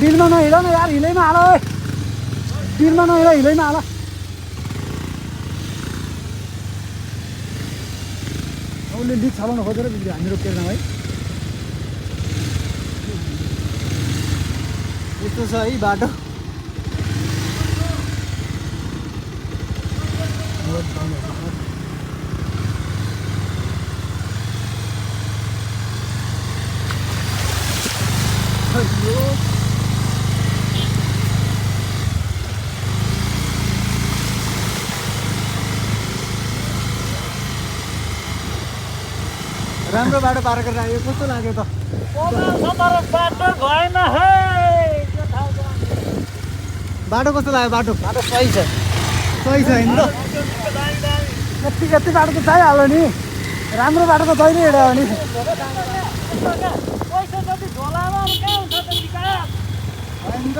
बिलमा नहिँड न यार, हिलैमा हाल ओए। बिलमा नहिँड, हिलैमा हाल। उसले लिक चलाउन खोजेर बिग्रियो, हामी रोकेर है। यस्तो छ है बाटो। राम्रो बाटो पार गरेर आयो, कस्तो लाग्यो त? बाटो भएन है। बाटो कस्तो लाग्यो? बाटो बाटो सही छ। सही छ होइन त? कति कति बाटो त चाहिहाल्यो नि, राम्रो बाटो त जहिले हिँड्यो भने। होइन त?